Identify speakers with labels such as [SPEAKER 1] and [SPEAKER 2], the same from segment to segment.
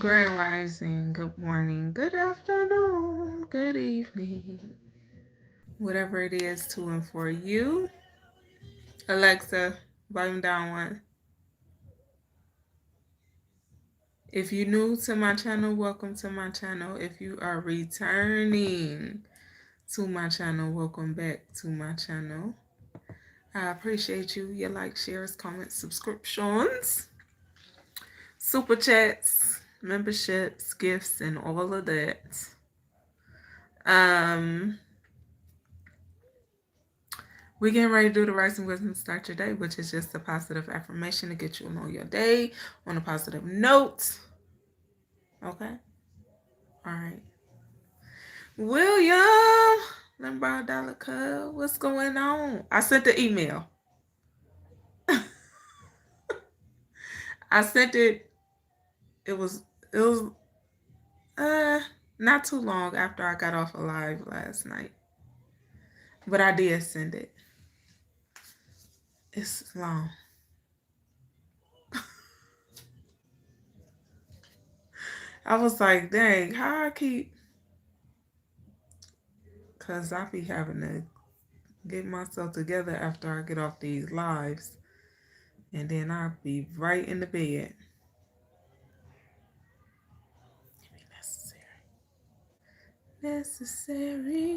[SPEAKER 1] Grand Rising, good morning, good afternoon, good evening, whatever it is to and for you. Alexa, volume down one. If you're new to my channel, welcome to my channel. If you are returning to my channel, welcome back to my channel. I appreciate you, your likes, shares, comments, subscriptions, super chats, memberships, gifts, and all of that. We're getting ready to do the Rising Wisdom Start Your Day, which is just a positive affirmation to get you along your day on a positive note. Okay? All right. William, let me borrow $1, cuz. What's going on? I sent the email. I sent it. It was not too long after I got off a live last night. But I did send it. It's long. I was like, dang, how I keep... Because I be having to get myself together after I get off these lives. And then I'll be right in the bed. Necessary.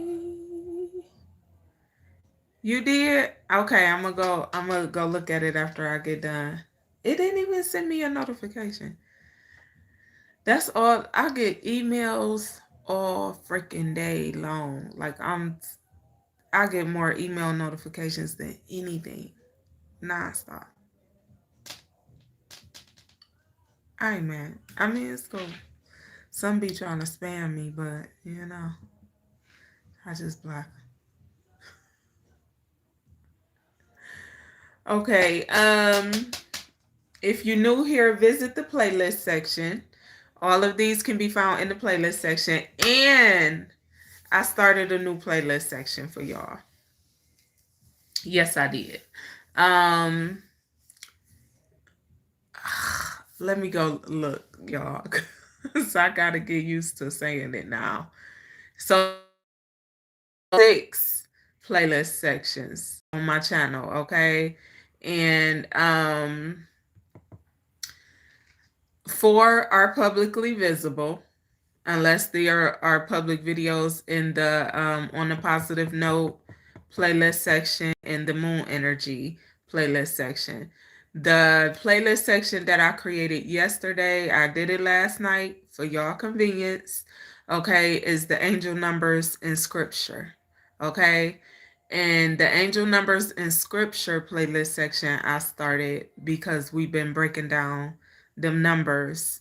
[SPEAKER 1] You did? Okay, I'm gonna go look at it after I get done. It didn't even send me a notification. That's all. I get emails all freaking day long. Like I get more email notifications than anything. Nonstop. I ain't mad. I mean, it's cool. Some be trying to spam me, but you know, I just block. Okay. If you're new here, visit the playlist section. All of these can be found in the playlist section, and I started a new playlist section for y'all. Yes, I did. Let me go look, y'all. So I gotta get used to saying it now. So 6 playlist sections on my channel, okay? And 4 are publicly visible, unless there are public videos in the on the positive note playlist section and the moon energy playlist section. The playlist section that I created yesterday, I did it last night for y'all convenience, okay, is the angel numbers in scripture, okay? And the angel numbers in scripture playlist section I started because we've been breaking down them numbers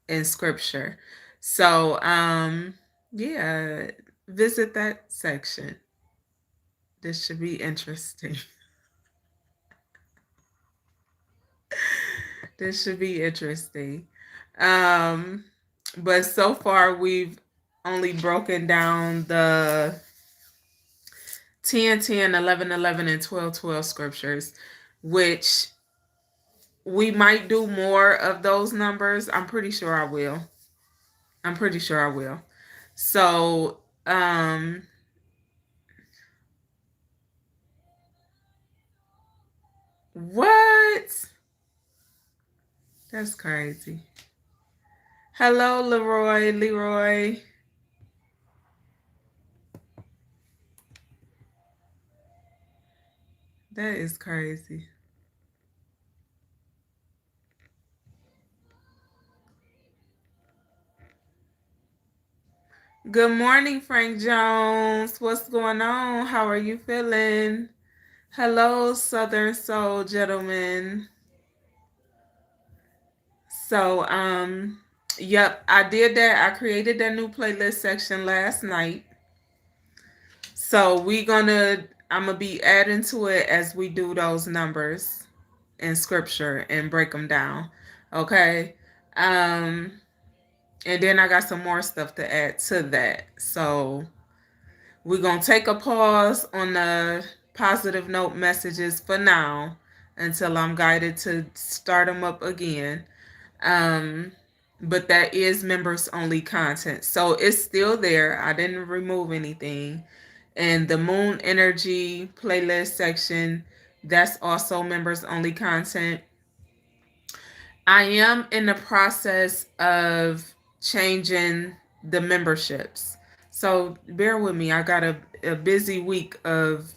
[SPEAKER 1] in scripture. So, yeah, visit that section. This should be interesting. This should be interesting. But so far we've only broken down the 10, 10, 11, 11, and 12, 12 scriptures, which we might do more of those numbers. I'm pretty sure I will. So, what? That's crazy. Hello, Leroy. That is crazy. Good morning, Frank Jones. What's going on? How are you feeling? Hello, Southern Soul gentlemen. So, yep, I did that. I created that new playlist section last night. So I'm gonna be adding to it as we do those numbers in scripture and break them down. Okay. And then I got some more stuff to add to that. So we're going to take a pause on the positive note messages for now until I'm guided to start them up again. but that is members only content. So it's still there. I didn't remove anything. And the Moon Energy playlist section, that's also members only content. I am in the process of changing the memberships. So bear with me. I got a busy week of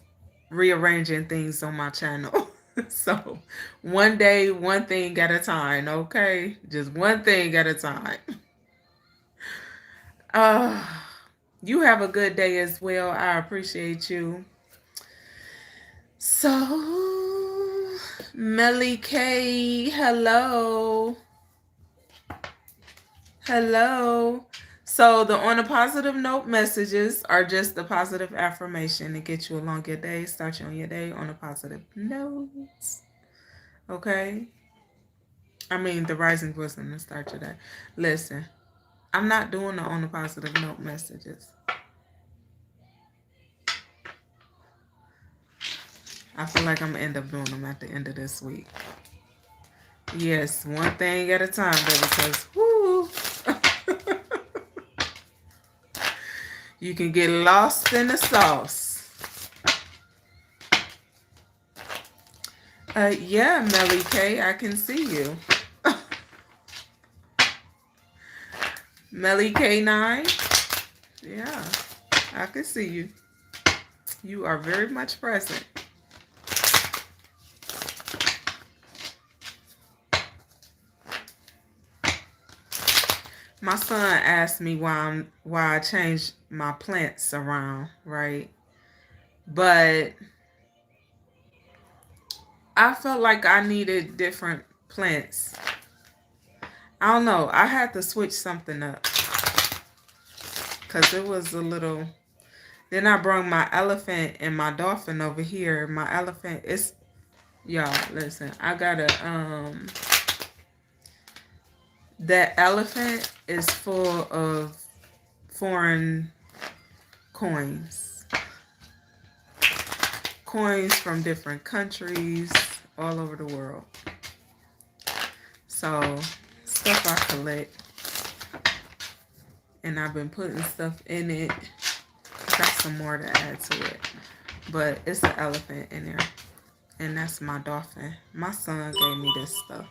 [SPEAKER 1] rearranging things on my channel. So one day, one thing at a time, okay? Just one thing at a time. Uh, you have a good day as well. I appreciate you. So, Melly K, hello. Hello. So, the on a positive note messages are just the positive affirmation to get you along your day. Start you on your day on a positive note. Okay? I mean, the rising wisdom to start your day. Listen, I'm not doing the on a positive note messages. I feel like I'm going to end up doing them at the end of this week. Yes, one thing at a time, baby, because, whoo. You can get lost in the sauce. Yeah, Melly K, I can see you. Melly K9. Yeah, I can see you. You are very much present. My son asked me why I changed my plants around, right? But I felt like I needed different plants. I don't know. I had to switch something up because it was a little. Then I brought my elephant and my dolphin over here. My elephant is, y'all, listen. I got that elephant is full of foreign coins. Coins from different countries all over the world. So, stuff I collect. And I've been putting stuff in it. I got some more to add to it. But it's an elephant in there. And that's my dolphin. My son gave me this stuff.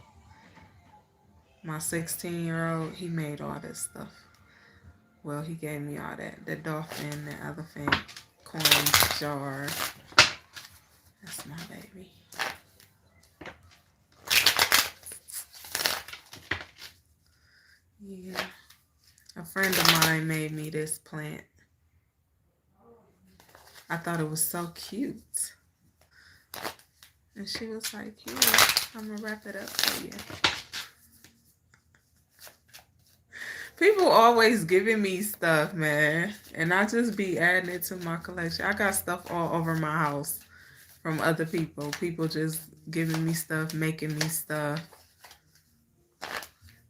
[SPEAKER 1] My 16-year-old, he made all this stuff. Well, he gave me all that. The dolphin, the elephant, coins, jar. That's my baby. Yeah. A friend of mine made me this plant. I thought it was so cute. And she was like, here, I'm going to wrap it up for you. People always giving me stuff, man. And I just be adding it to my collection. I got stuff all over my house from other people. People just giving me stuff, making me stuff.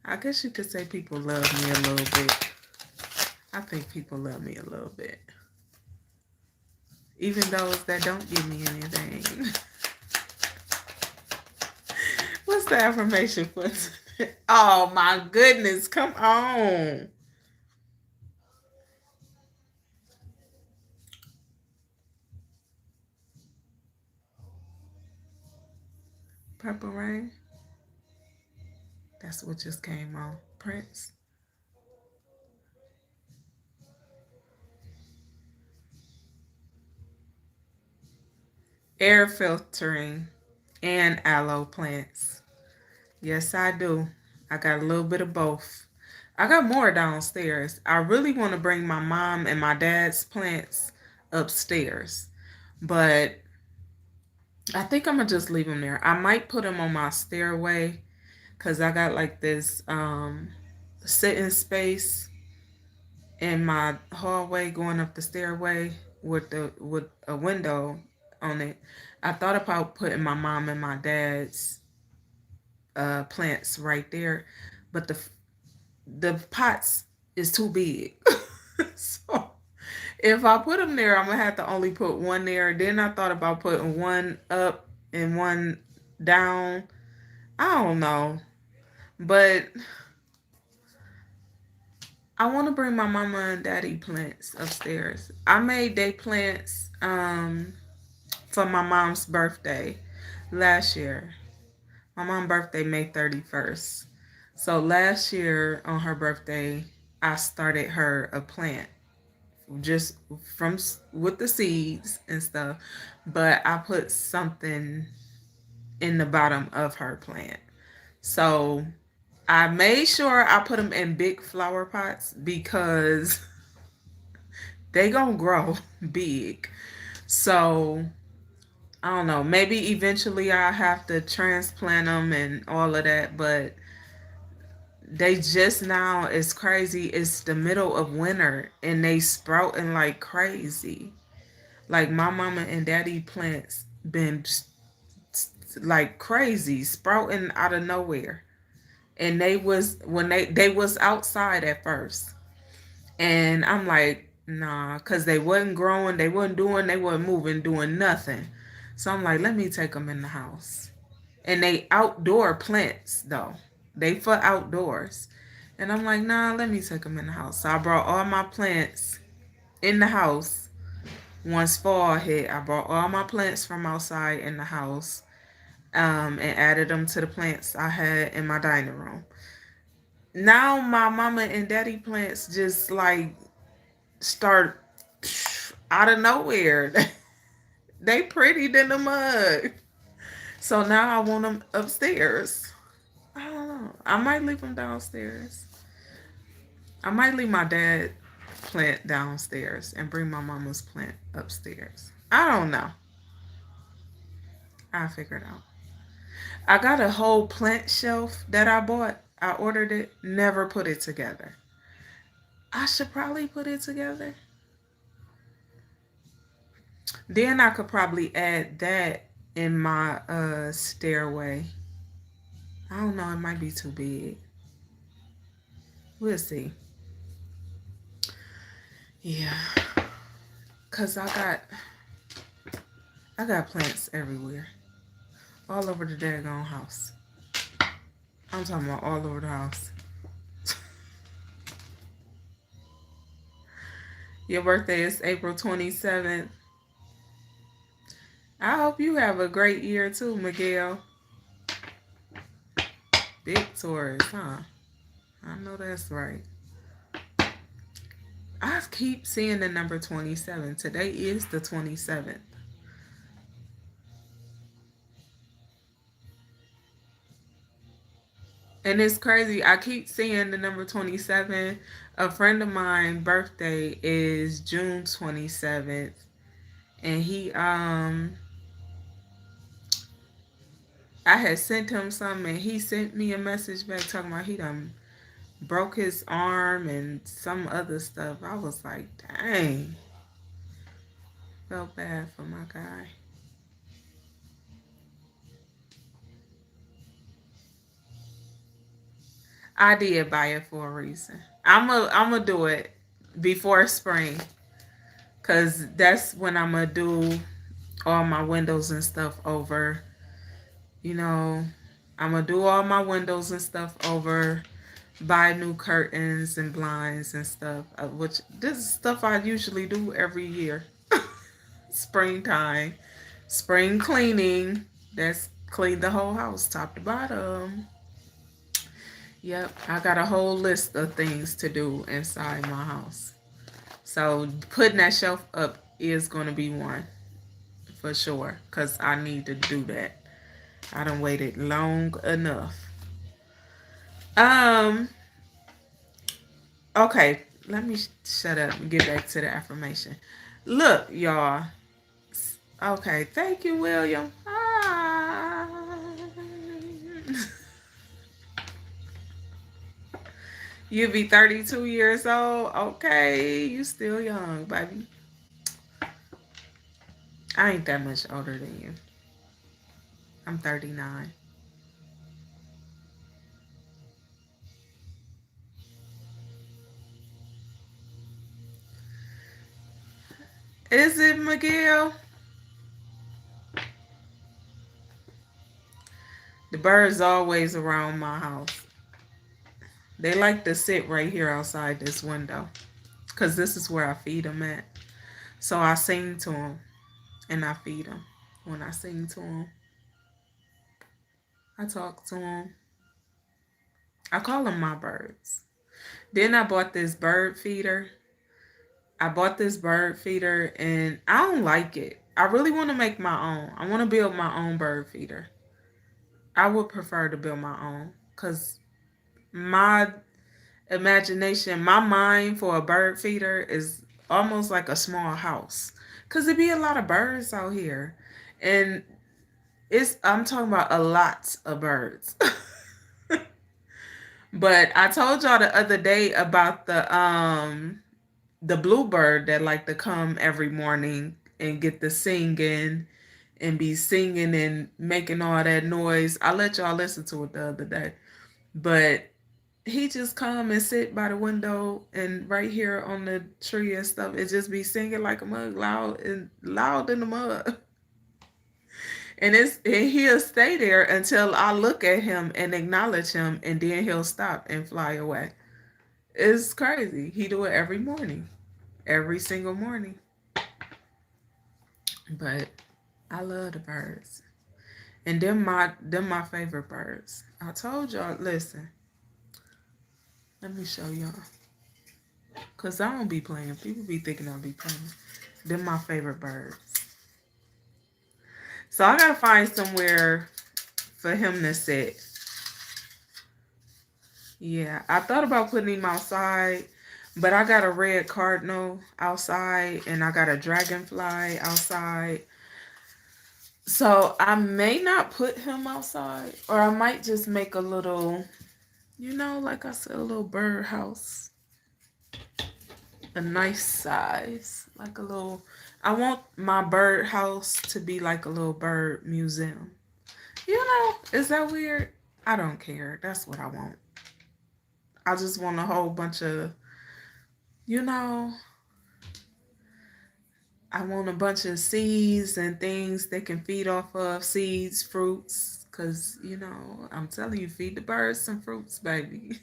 [SPEAKER 1] I guess you could say people love me a little bit. I think people love me a little bit. Even those that don't give me anything. What's the affirmation for? Oh my goodness, come on. Purple Rain. That's what just came on. Prince. Air filtering and aloe plants. Yes, I do. I got a little bit of both. I got more downstairs. I really want to bring my mom and my dad's plants upstairs. But I think I'm going to just leave them there. I might put them on my stairway because I got like this sitting space in my hallway going up the stairway with a window on it. I thought about putting my mom and my dad's plants right there, but the pots is too big. So if I put them there, I'm gonna have to only put one there. Then I thought about putting one up and one down. I don't know, but I want to bring my mama and daddy plants upstairs. I made they plants for my mom's birthday last year. My mom's birthday May 31st. So last year on her birthday, I started her a plant just from with the seeds and stuff, but I put something in the bottom of her plant. So I made sure I put them in big flower pots because they gonna grow big. So I don't know. Maybe eventually I'll have to transplant them and all of that, but they just now, it's crazy. It's the middle of winter and they sprouting like crazy. Like my mama and daddy plants been like crazy, sprouting out of nowhere. And they was when they was outside at first. And I'm like, nah, because they wasn't growing, they wasn't moving, doing nothing. So I'm like, let me take them in the house. And they outdoor plants, though. They for outdoors. And I'm like, nah, let me take them in the house. So I brought all my plants in the house. Once fall hit, I brought all my plants from outside in the house and added them to the plants I had in my dining room. Now my mama and daddy plants just like start out of nowhere. They pretty than the mud. So now I want them upstairs. I don't know. I might leave them downstairs. I might leave my dad plant downstairs and bring my mama's plant upstairs. I don't know. I'll figure it out. I got a whole plant shelf that I bought. I ordered it, never put it together. I should probably put it together. Then I could probably add that in my stairway. I don't know, it might be too big. We'll see. Yeah. Cause I got plants everywhere. All over the daggone house. I'm talking about all over the house. Your birthday is April 27th. I hope you have a great year too, Miguel. Big Taurus, huh? I know that's right. I keep seeing the number 27. Today is the 27th. And it's crazy. I keep seeing the number 27. A friend of mine' birthday is June 27th. And I had sent him something and he sent me a message back talking about he done broke his arm and some other stuff. I was like, dang. Felt bad for my guy. I did buy it for a reason. I'm do it before spring, cause that's when I'm gonna do all my windows and stuff over. You know, I'm gonna do all my windows and stuff over, buy new curtains and blinds and stuff. Which this is stuff I usually do every year. Springtime, spring cleaning. That's clean the whole house, top to bottom. Yep, I got a whole list of things to do inside my house. So putting that shelf up is going to be one for sure because I need to do that. I done waited long enough. Um, okay, let me shut up and get back to the affirmation. Look, y'all. Okay, thank you, William. Ah. You be 32 years old. Okay, you still young, baby. I ain't that much older than you. I'm 39. Is it, Miguel? The bird's always around my house. They like to sit right here outside this window because this is where I feed them at. So I sing to them and I feed them. When I sing to them, I talk to them. I call them my birds. Then I bought this bird feeder. And I don't like it. I really want to make my own. I want to build my own bird feeder. I would prefer to build my own because my imagination, my mind for a bird feeder is almost like a small house because there be a lot of birds out here. And I'm talking about a lot of birds. But I told y'all the other day about the bluebird that like to come every morning and get the singing and be singing and making all that noise. I let y'all listen to it the other day. But he just come and sit by the window and right here on the tree and stuff. It just be singing like a mug, loud in the mud. And he'll stay there until I look at him and acknowledge him, and then he'll stop and fly away. It's crazy. He do it every morning, every single morning. But I love the birds, and them my favorite birds. I told y'all. Listen, let me show y'all, cause I don't be playing. People be thinking I be playing. Them my favorite birds. So I gotta find somewhere for him to sit. Yeah, I thought about putting him outside, but I got a red cardinal outside and I got a dragonfly outside. So I may not put him outside, or I might just make a little, like I said, a little bird house. A nice size. Like a little, I want my bird house to be like a little bird museum. Is that weird? I don't care. That's what I want. I just want a whole bunch of, I want a bunch of seeds and things they can feed off of, seeds, fruits. Because, I'm telling you, feed the birds some fruits, baby.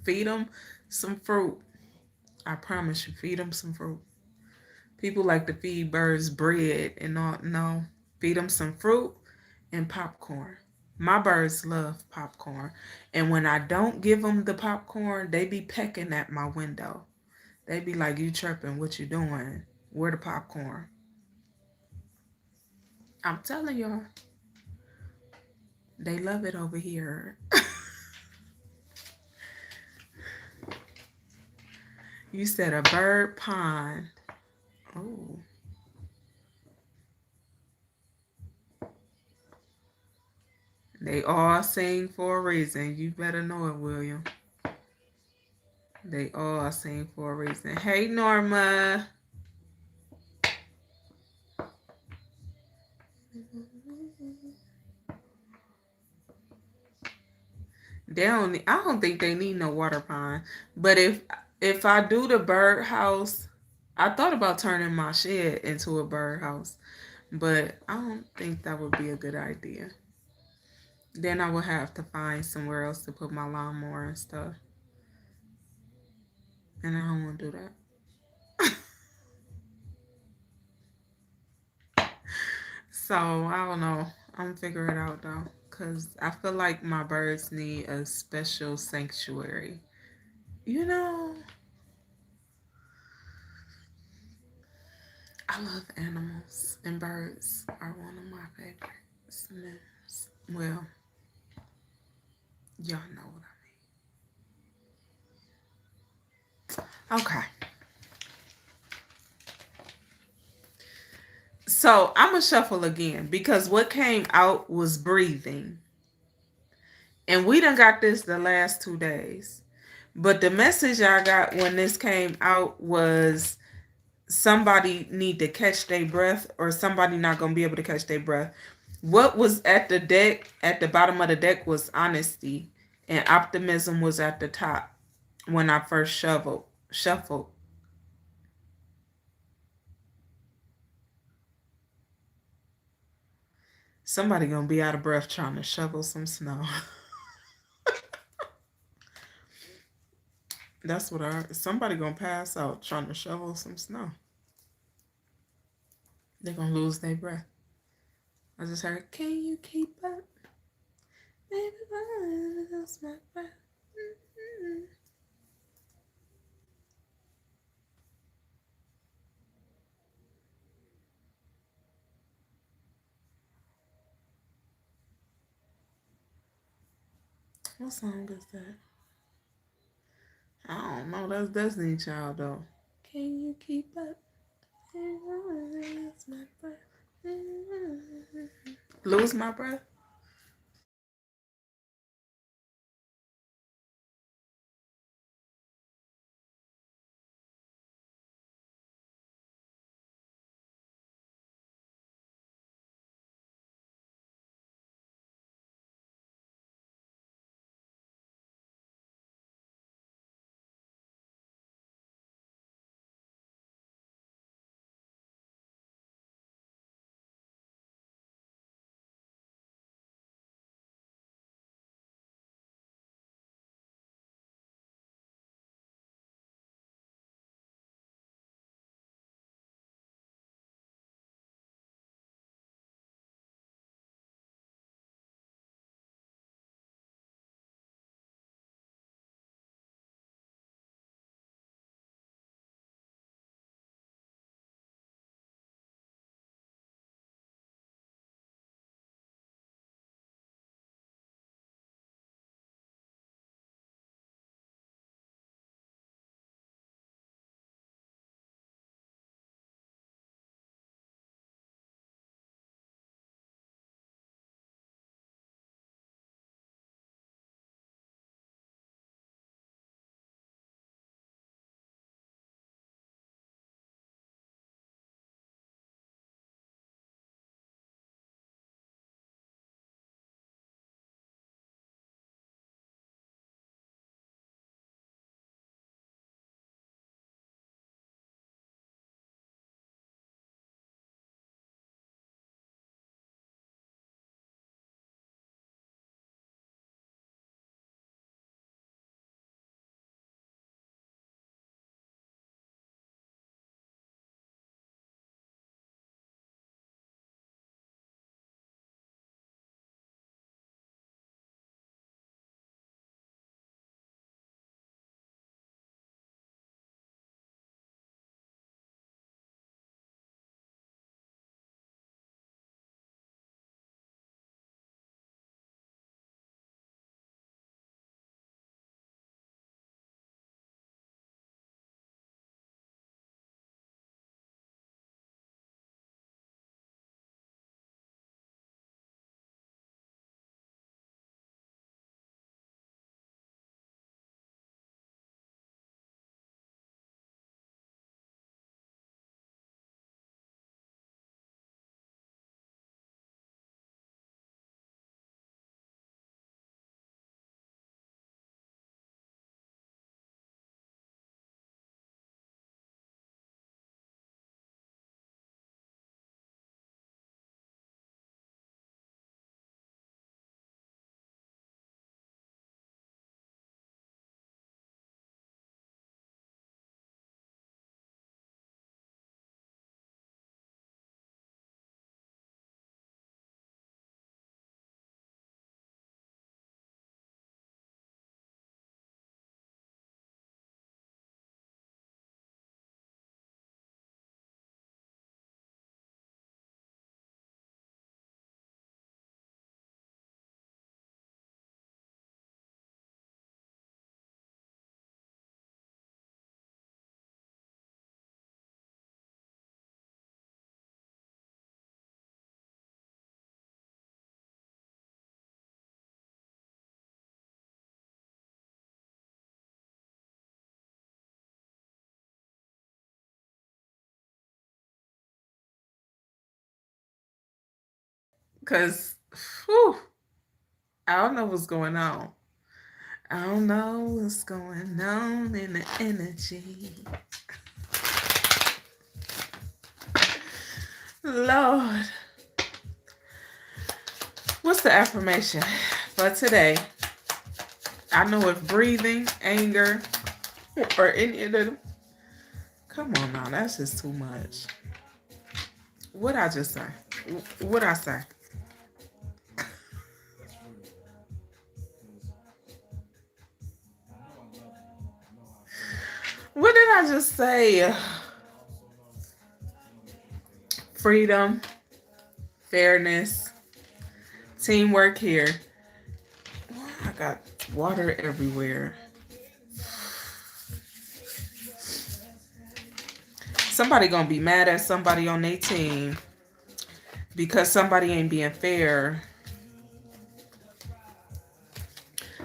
[SPEAKER 1] Feed them some fruit. I promise you, feed them some fruit. People like to feed birds bread and all. No, feed them some fruit and popcorn. My birds love popcorn. And when I don't give them the popcorn, they be pecking at my window. They be like, you tripping, what you doing? Where the popcorn? I'm telling y'all, they love it over here. You said a bird pond. Oh. They all sing for a reason. You better know it, William. They all sing for a reason. Hey, Norma. I don't think they need no water pond. But if I do the bird house, I thought about turning my shed into a bird house, but I don't think that would be a good idea. Then I would have to find somewhere else to put my lawnmower and stuff. And I don't want to do that. So I don't know. I'm gonna figure it out though. Cause I feel like my birds need a special sanctuary. I love animals, and birds are one of my favorites. Well, y'all know what I mean. Okay. So I'm going to shuffle again because what came out was breathing. And we done got this the last 2 days. But the message I got when this came out was somebody need to catch their breath, or somebody not going to be able to catch their breath. What was at the bottom of the deck was honesty, and optimism was at the top when I first shuffled. Somebody gonna be out of breath trying to shovel some snow. That's what somebody gonna pass out trying to shovel some snow. They're gonna lose their breath. I just heard, can you keep up? Baby, I lost my breath. What song is that? I don't know. That's Destiny Child though. Can you keep up? Lose my breath. Lose my breath. Cause, whew, I don't know what's going on. I don't know what's going on in the energy. Lord. What's the affirmation for today? I know it's breathing, anger, or any of them. Come on now, that's just too much. What I just say? What I say? What did I just say? Freedom, fairness, teamwork here. I got water everywhere. Somebody gonna be mad at somebody on their team because somebody ain't being fair.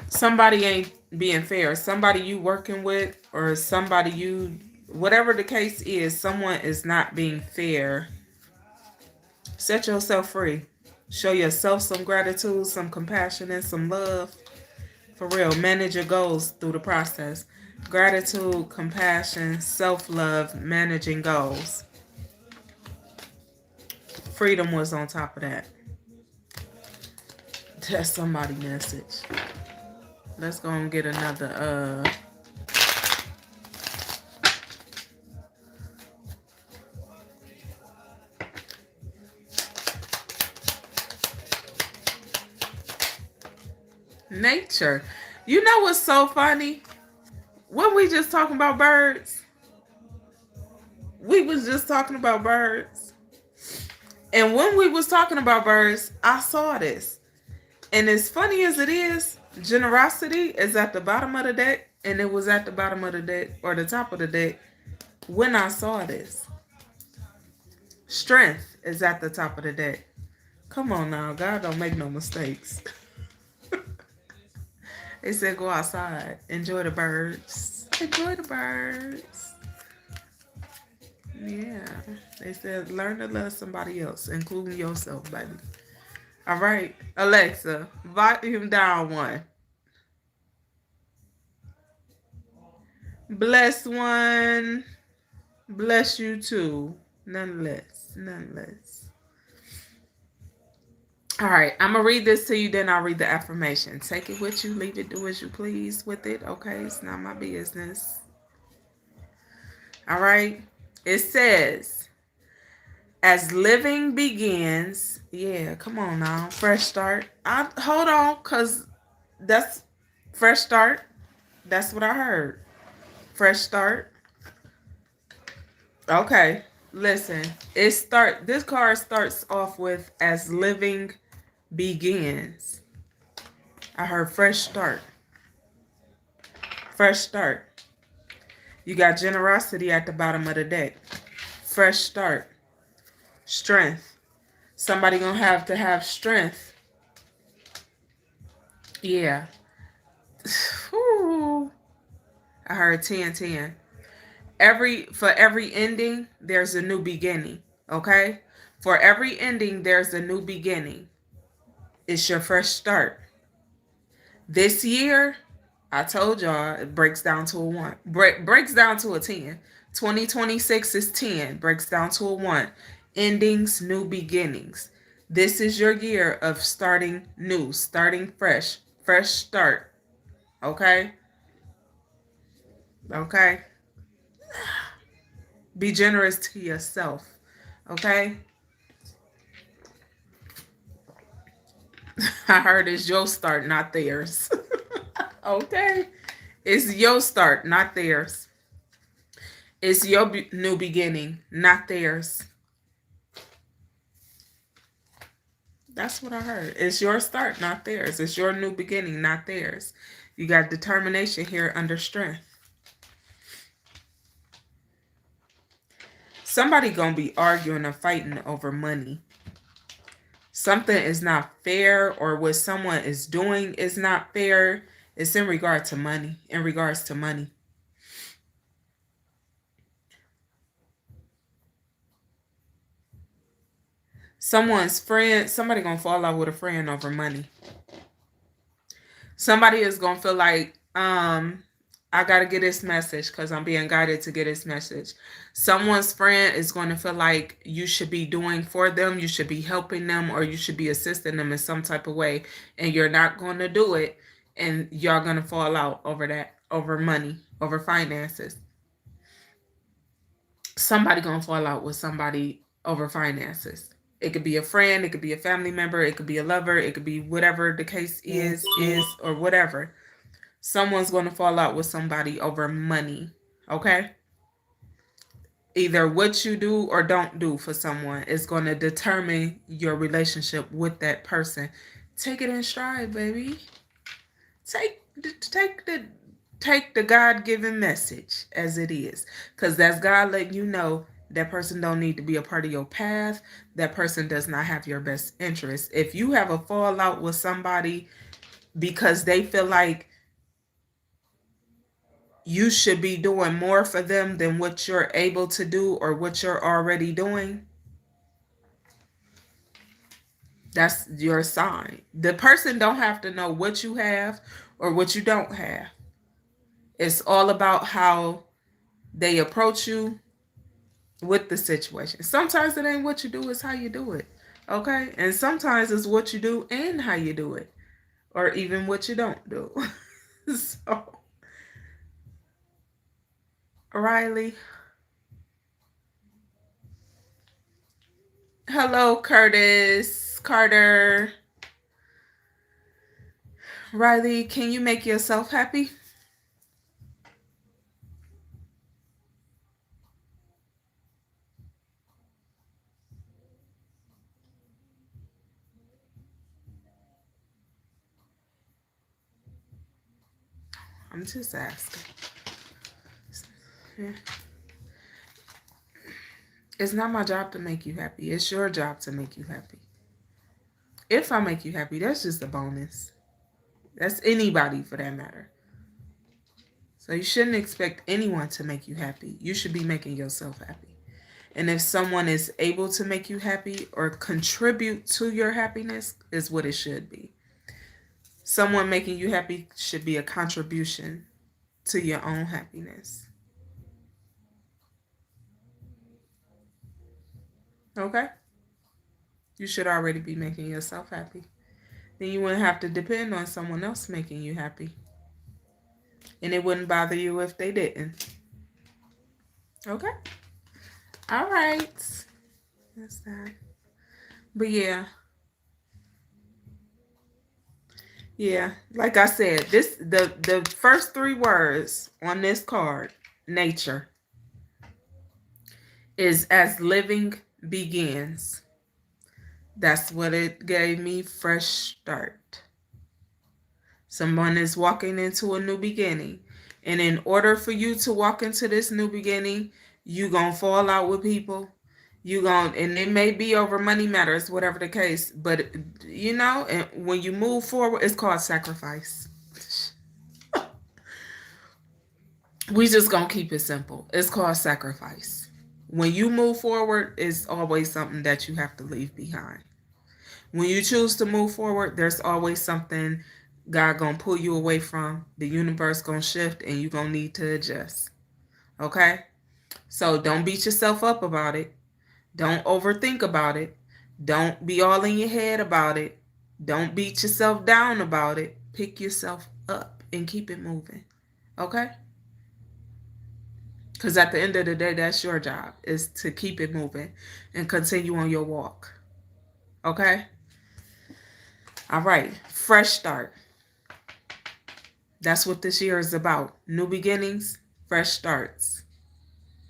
[SPEAKER 1] Somebody ain't being fair. Somebody you working with or somebody you, whatever the case is, someone is not being fair. Set yourself free. Show yourself some gratitude, some compassion, and some love. For real, manage your goals through the process. Gratitude, compassion, self-love, managing goals. Freedom was on top of that. That's somebody's message. Let's go and get another nature. You know what's so funny? When we just talking about birds, we was just talking about birds. And when we was talking about birds, I saw this. And as funny as it is, generosity is at the bottom of the deck, and it was at the bottom of the deck or the top of the deck when I saw this. Strength is at the top of the deck. Come on now, God don't make no mistakes. They said go outside, enjoy the birds. Enjoy the birds. Yeah. They said learn to love somebody else, including yourself, baby. All right. Alexa, volume down one. Bless one. Bless you too. None less. None less. All right. I'm going to read this to you, then I'll read the affirmation. Take it with you. Leave it. Do as you please with it. Okay. It's not my business. All right. It says, as living begins. Yeah, come on now. Fresh start. Hold on, because that's fresh start. That's what I heard. Fresh start. Okay. Listen. This card starts off with as living begins. I heard fresh start. Fresh start. You got generosity at the bottom of the deck. Fresh start. Strength. Somebody gonna have to have strength. Yeah. Ooh. I heard 10-10. For every ending, there's a new beginning. Okay? For every ending, there's a new beginning. It's your fresh start. This year, I told y'all, it breaks down to a 1. Breaks down to a 10. 2026 is 10. Breaks down to a 1. Endings, new beginnings. This is your year of starting new, starting fresh. Fresh start. Okay? Okay? Be generous to yourself. Okay? I heard it's your start, not theirs. Okay? It's your start, not theirs. It's your new beginning, not theirs. That's what I heard. It's your start, not theirs. It's your new beginning, not theirs. You got determination here under strength. Somebody gonna be arguing or fighting over money. Something is not fair, or what someone is doing is not fair. It's in regard to money. In regards to money. Somebody gonna fall out with a friend over money. Somebody is gonna feel like, I gotta get this message because I'm being guided to get this message. Someone's friend is going to feel like you should be doing for them, you should be helping them, or you should be assisting them in some type of way, and you're not going to do it, and y'all gonna fall out over that, over money. over finances. Somebody gonna fall out with somebody over finances. It could be a friend, it could be a family member, it could be a lover, it could be whatever the case is, or whatever. Someone's gonna fall out with somebody over money. Okay? Either what you do or don't do for someone is going to determine your relationship with that person. Take it in stride, baby. Take the take the God-given message as it is, because that's God letting you know that person don't need to be a part of your path. That person does not have your best interest. If you have a fallout with somebody because they feel like you should be doing more for them than what you're able to do or what you're already doing, that's your sign. The person don't have to know what you have or what you don't have. It's all about how they approach you with the situation. Sometimes it ain't what you do, it's how you do it. Okay? And sometimes it's what you do and how you do it. Or even what you don't do. So, Riley. Hello, Curtis. Carter. Riley, can you make yourself happy? I'm just asking. Yeah. It's not my job to make you happy. It's your job to make you happy. If I make you happy, that's just a bonus. That's anybody for that matter. So you shouldn't expect anyone to make you happy. You should be making yourself happy. And if someone is able to make you happy or contribute to your happiness, is what it should be. Someone making you happy should be a contribution to your own happiness. Okay? You should already be making yourself happy. Then you wouldn't have to depend on someone else making you happy. And it wouldn't bother you if they didn't. Okay? All right. That's that. But yeah. Yeah. Like I said, the first 3 words on this card, nature, is as living begins. That's what it gave me, fresh start. Someone is walking into a new beginning. And in order for you to walk into this new beginning, you going to fall out with people. And it may be over money matters, whatever the case. But, and when you move forward, it's called sacrifice. We just going to keep it simple. It's called sacrifice. When you move forward, it's always something that you have to leave behind. When you choose to move forward, there's always something God gonna pull you away from. The universe gonna shift and you gonna need to adjust. Okay? So don't beat yourself up about it. Don't overthink about it. Don't be all in your head about it. Don't beat yourself down about it. Pick yourself up and keep it moving. Okay? Because at the end of the day, that's your job, is to keep it moving and continue on your walk. Okay? All right. Fresh start. That's what this year is about. New beginnings, fresh starts.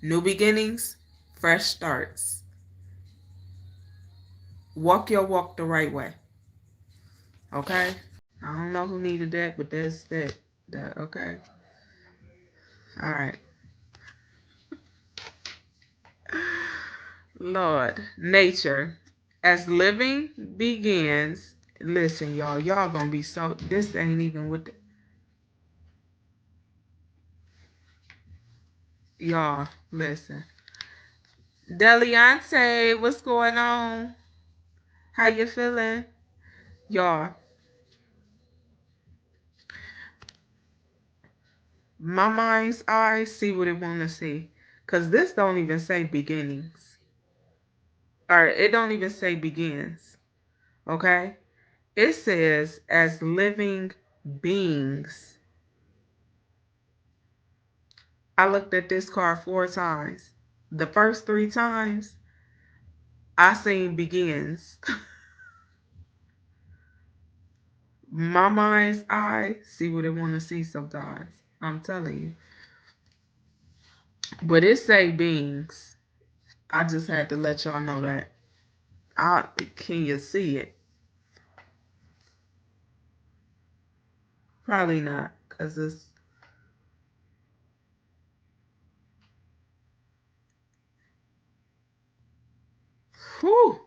[SPEAKER 1] New beginnings, fresh starts. Walk your walk the right way. Okay? I don't know who needed that, but that's that. Okay? All right. Lord, nature. As living begins, listen, y'all gonna be so, this ain't even with the, y'all, listen. Deliante, what's going on? How you feeling? Y'all, my mind's eyes see what it want to see. Because this don't even say beginnings. Or it don't even say begins. Okay? It says as living beings. I looked at this card 4 times. The first 3 times, I seen begins. My mind's eye see what it want to see sometimes. I'm telling you. But it say beings. I just had to let y'all know that. Can you see it? Probably not, because it's... Whew!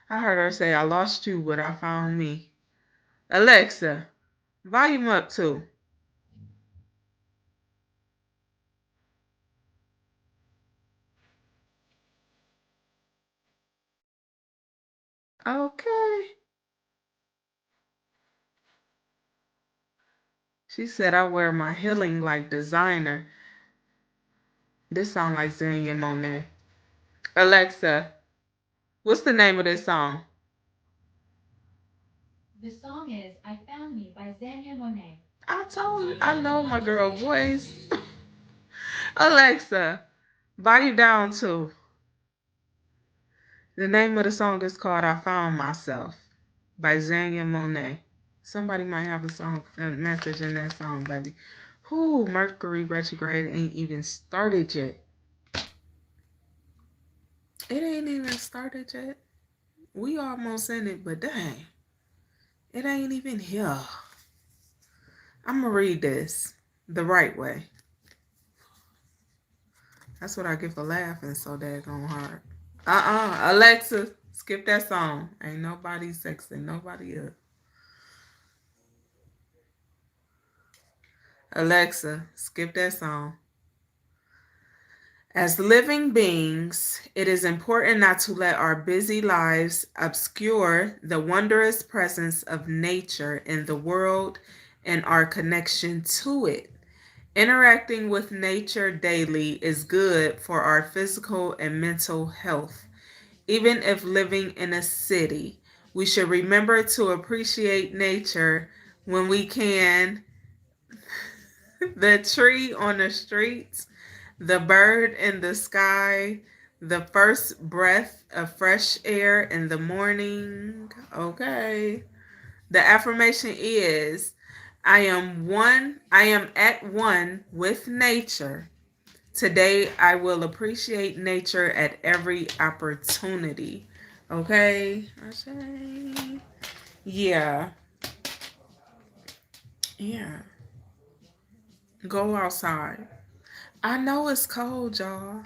[SPEAKER 1] I heard her say, I lost you, but I found me. Alexa, volume up too. Okay. She said, I wear my healing like designer. This sound like Zenia Monet. Alexa, what's the name of this song?
[SPEAKER 2] The song is I Found Me by Danielle Monet.
[SPEAKER 1] I told you, I know my girl voice. Alexa, volume down too. The name of the song is called I Found Myself by Zanya Monet. Somebody might have a message in that song, baby. Whoo, Mercury retrograde ain't even started yet. It ain't even started yet. We almost in it, but dang, it ain't even here. I'm gonna read this the right way. That's what I get for laughing so daggone hard. Alexa, skip that song. Ain't nobody sexing nobody up. Alexa, skip that song. As living beings, it is important not to let our busy lives obscure the wondrous presence of nature in the world and our connection to it. Interacting with nature daily is good for our physical and mental health. Even if living in a city, we should remember to appreciate nature when we can. The tree on the streets, the bird in the sky, the first breath of fresh air in the morning. Okay. The affirmation is I am at one with nature. Today I will appreciate nature at every opportunity. Okay? Yeah. Yeah. Go outside. I know it's cold, y'all.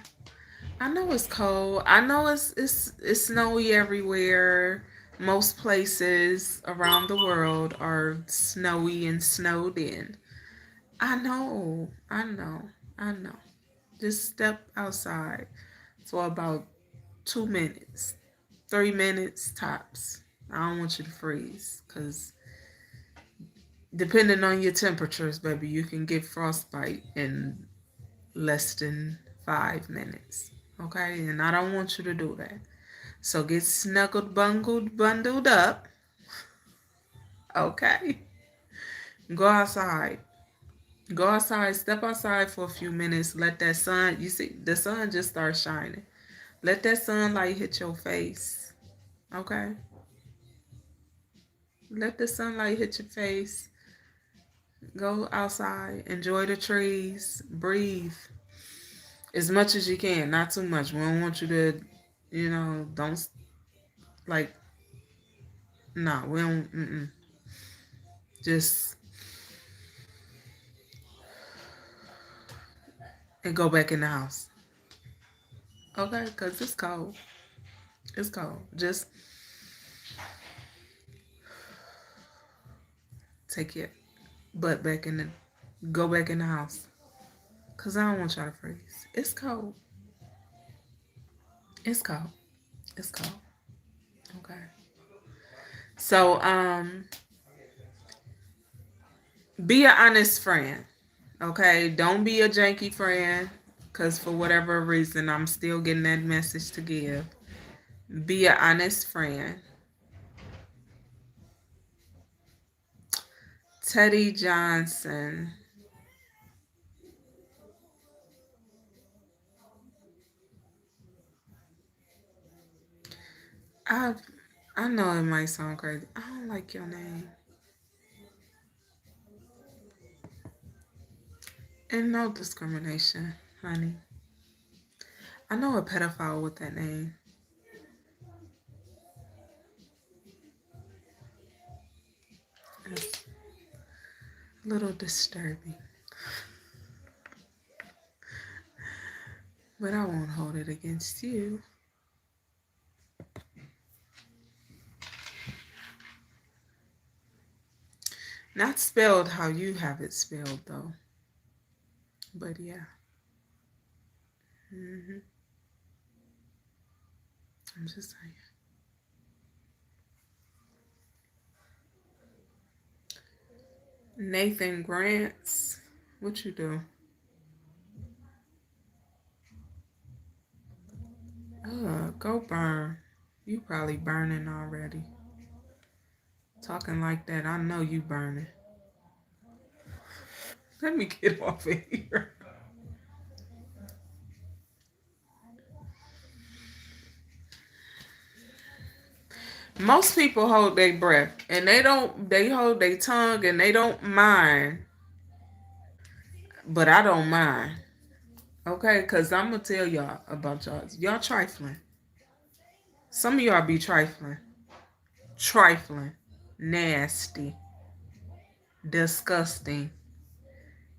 [SPEAKER 1] I know it's cold. I know it's snowy everywhere. Most places around the world are snowy and snowed in. I know. I know. I know. Just step outside for about 2 minutes, 3 minutes tops. I don't want you to freeze because depending on your temperatures, baby, you can get frostbite in less than 5 minutes. Okay, and I don't want you to do that. So get snuggled, bungled, bundled up. Okay, go outside. Go outside. Step outside for a few minutes. Let that sun. You see, the sun just starts shining. Let that sunlight hit your face. Okay. Let the sunlight hit your face. Go outside. Enjoy the trees. Breathe as much as you can. Not too much. We don't want you to, don't like. No, we don't. Just and go back in the house. Okay, because it's cold. It's cold. Just take your butt back in the, go back in the house. Because I don't want y'all to freeze. It's cold. It's cold. It's cold. Okay. So, be an honest friend. Okay. Don't be a janky friend. Because for whatever reason, I'm still getting that message to give. Be an honest friend. Teddy Johnson. I I know it might sound crazy. I don't like your name. And no discrimination, honey. I know a pedophile with that name. It's a little disturbing. But I won't hold it against you. Not spelled how you have it spelled, though. But yeah. I'm just saying. Nathan Grants, what you do? Go burn. You probably burning already. Talking like that, I know you burning. Let me get off of here. Most people hold their breath and they hold their tongue and they don't mind. But I don't mind. Okay, because I'm going to tell y'all about y'all. Y'all trifling. Some of y'all be trifling. Trifling. Nasty. Disgusting.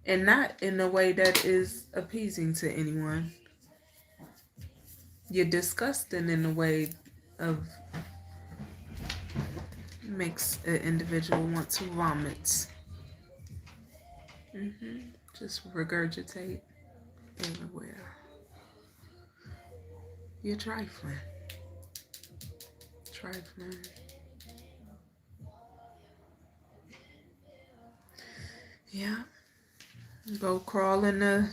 [SPEAKER 1] And not in a way that is appeasing to anyone. You're disgusting in a way of makes an individual want to vomit. Just regurgitate everywhere. You're trifling. Trifling. Yeah. Go crawl in the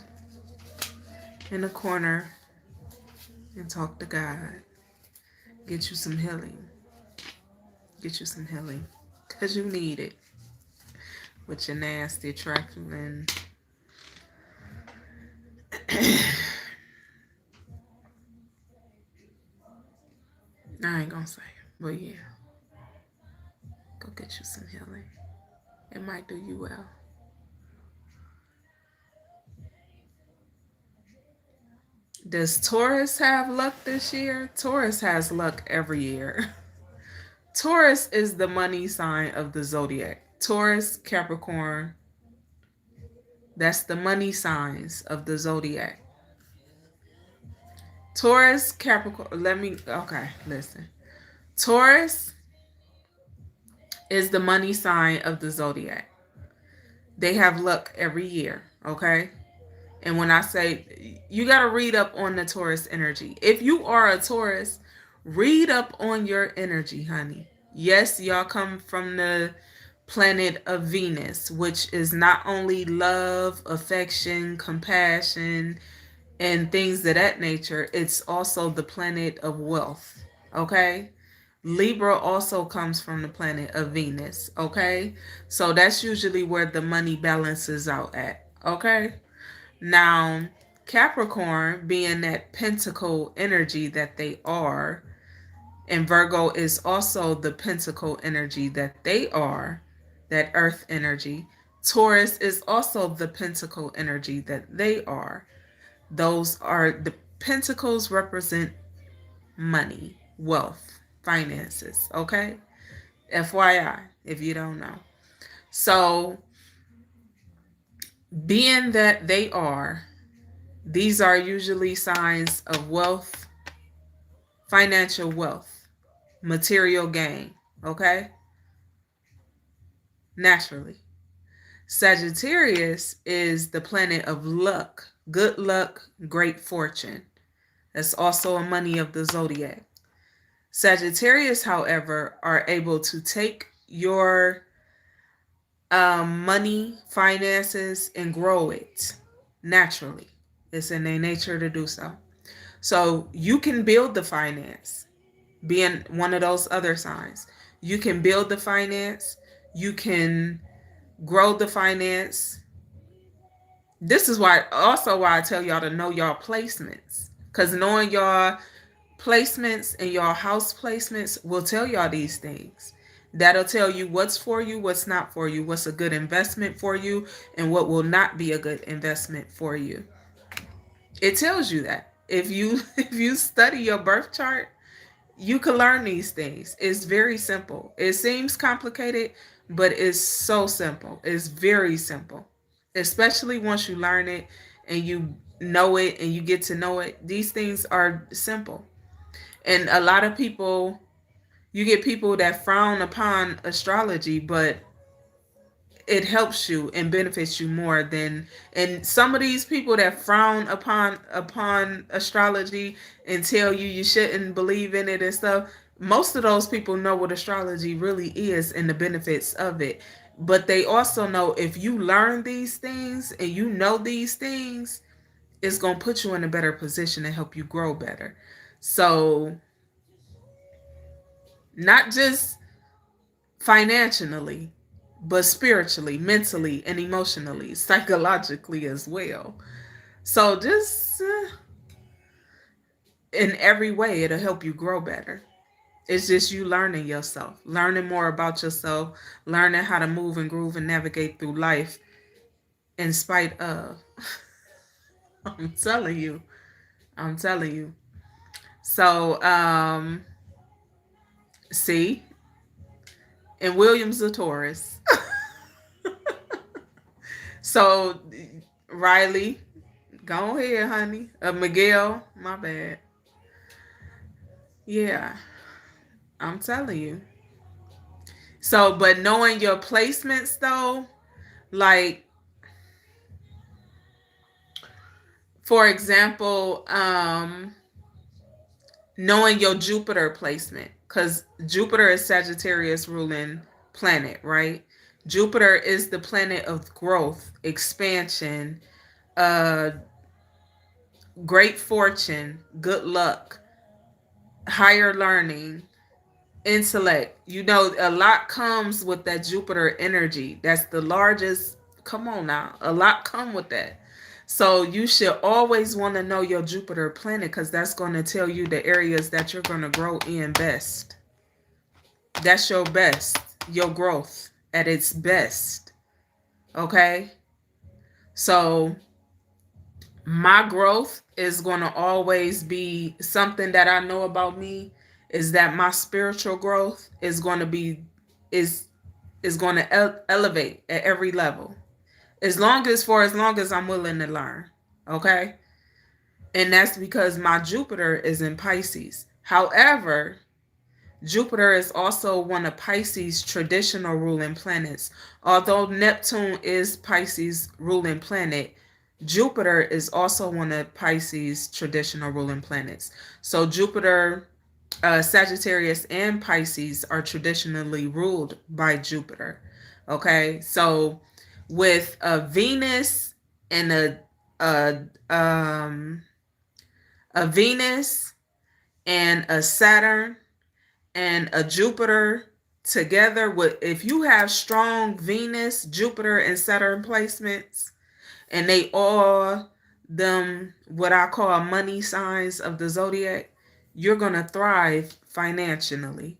[SPEAKER 1] corner and talk to God. Get you some healing. Get you some healing. Because you need it. With your nasty, trifling. I ain't gonna say it, but yeah. Go get you some healing. It might do you well. Does Taurus have luck this year? Taurus has luck every year. Taurus is the money sign of the zodiac. Taurus, Capricorn. That's the money signs of the zodiac. Taurus, Capricorn. Listen. Taurus is the money sign of the zodiac. They have luck every year, okay? And when I say, you got to read up on the Taurus energy. If you are a Taurus, read up on your energy, honey. Yes, y'all come from the planet of Venus, which is not only love, affection, compassion, and things of that nature. It's also the planet of wealth, okay? Libra also comes from the planet of Venus, okay? So that's usually where the money balances out at, okay? Now, Capricorn, being that pentacle energy that they are, and Virgo is also the pentacle energy that they are, that earth energy. Taurus is also the pentacle energy that they are. Those are the pentacles represent money, wealth, finances, okay? FYI, if you don't know. So, being that these are usually signs of wealth, financial wealth, material gain, okay? Naturally. Sagittarius is the planet of luck, good luck, great fortune. That's also a money of the zodiac. Sagittarius, however, are able to take your money, finances, and grow it naturally. It's in their nature to do so. So you can build the finance, being one of those other signs. You can build the finance. You can grow the finance. This is why I tell y'all to know y'all placements. Because knowing y'all placements and your house placements will tell y'all these things. That'll tell you what's for you, what's not for you, what's a good investment for you, and what will not be a good investment for you. It tells you that. If you if you study your birth chart, you can learn these things. It's very simple. It seems complicated, but it's so simple. It's very simple. Especially once you learn it and you know it and you get to know it. These things are simple. And a lot of people, you get people that frown upon astrology, but it helps you and benefits you more than, and some of these people that frown upon astrology and tell you you shouldn't believe in it and stuff, most of those people know what astrology really is and the benefits of it. But they also know if you learn these things and you know these things, it's going to put you in a better position and help you grow better. So not just financially, but spiritually, mentally, and emotionally, psychologically as well. So just in every way, it'll help you grow better. It's just you learning yourself, learning more about yourself, learning how to move and groove and navigate through life in spite of. I'm telling you. I'm telling you. So, see, and William's a Taurus. So, Riley, go ahead, honey. Miguel, my bad. Yeah, I'm telling you. So, but knowing your placements though, like for example, knowing your Jupiter placement, because Jupiter is Sagittarius ruling planet, right? Jupiter is the planet of growth, expansion, uh, great fortune, good luck, higher learning, intellect. You know, a lot comes with that Jupiter energy. That's the largest. Come on now, a lot come with that. So you should always want to know your Jupiter planet because that's going to tell you the areas that you're going to grow in best. That's your best, your growth at its best. Okay? So my growth is going to always be something that I know about me is that my spiritual growth is going to be is is going to elevate at every level. As long as I'm willing to learn. Okay? And that's because my Jupiter is in Pisces. However, Jupiter is also one of Pisces' traditional ruling planets. Although Neptune is Pisces' ruling planet, Jupiter is also one of Pisces' traditional ruling planets. So Jupiter, Sagittarius, and Pisces are traditionally ruled by Jupiter. Okay, so with a Venus and a um a Venus and a Saturn and a Jupiter together with, if you have strong Venus, Jupiter, and Saturn placements, and they all them what I call money signs of the zodiac, you're gonna thrive financially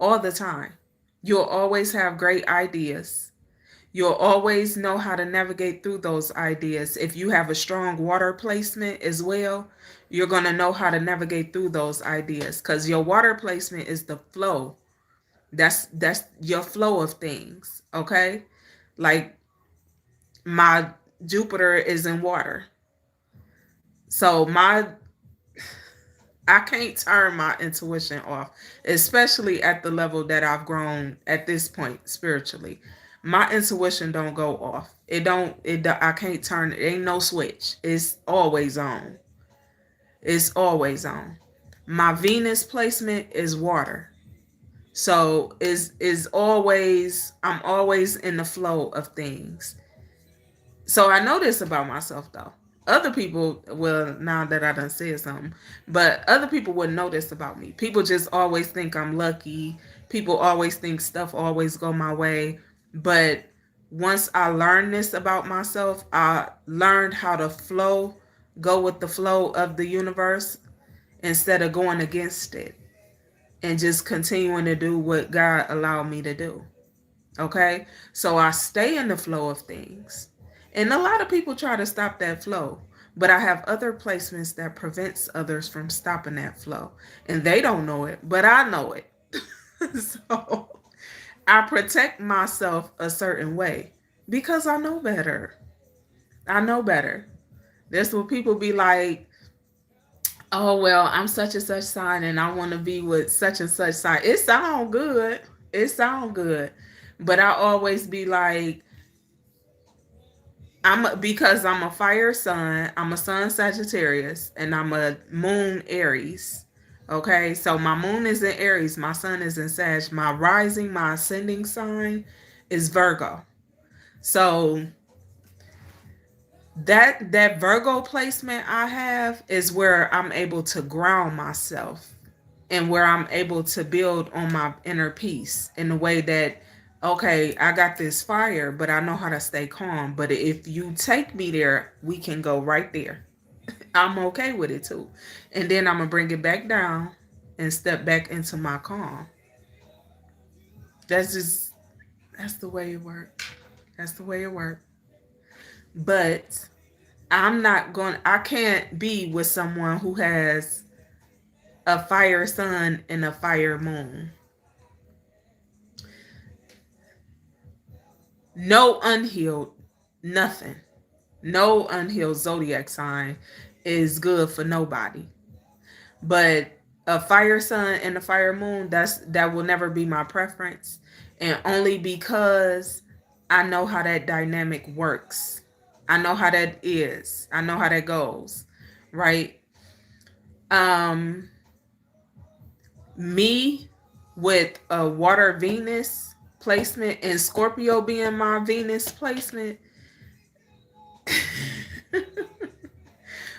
[SPEAKER 1] all the time. You'll always have great ideas. You'll always know how to navigate through those ideas. If you have a strong water placement as well, you're going to know how to navigate through those ideas because your water placement is the flow. That's your flow of things, okay? Like my Jupiter is in water. So my I can't turn my intuition off, especially at the level that I've grown at this point spiritually. My intuition don't go off. I can't turn it. Ain't no switch. It's always on. It's always on. My Venus placement is water. So is always I'm always in the flow of things. So I know this about myself though. Other people, well, now that I done said something, but other people wouldn't know this about me. People just always think I'm lucky. People always think stuff always go my way. But once I learned this about myself, I learned how to flow, go with the flow of the universe instead of going against it and just continuing to do what God allowed me to do. Okay? So I stay in the flow of things. And a lot of people try to stop that flow, but I have other placements that prevents others from stopping that flow. And they don't know it, but I know it. So I protect myself a certain way because I know better. I know better. That's what people be like, oh, well, I'm such and such sign and I want to be with such and such sign. It sound good. It sound good. But I always be like, because I'm a fire sun, I'm a sun Sagittarius, and I'm a moon Aries. Okay, so my moon is in Aries, my sun is in Sag, my rising, my ascending sign is Virgo. So that Virgo placement I have is where I'm able to ground myself and where I'm able to build on my inner peace in the way that, okay, I got this fire, but I know how to stay calm. But if you take me there, we can go right there. I'm okay with it too. And then I'm going to bring it back down and step back into my calm. That's the way it works. That's the way it works. But I can't be with someone who has a fire sun and a fire moon. No unhealed, nothing. No unhealed zodiac sign is good for nobody. But a fire sun and a fire moon, that will never be my preference. And only because I know how that dynamic works. I know how that is. I know how that goes. Right? Um me with a water Venus placement and Scorpio being my Venus placement.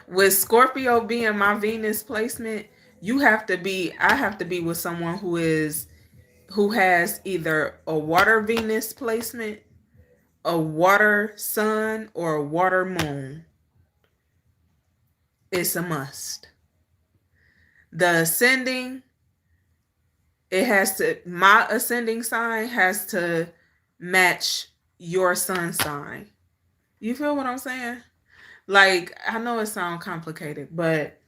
[SPEAKER 1] With Scorpio being my Venus placement, I have to be with someone who has either a water Venus placement, a water sun, or a water moon. It's a must. The ascending, my ascending sign has to match your sun sign. You feel what I'm saying? Like, I know it sounds complicated, but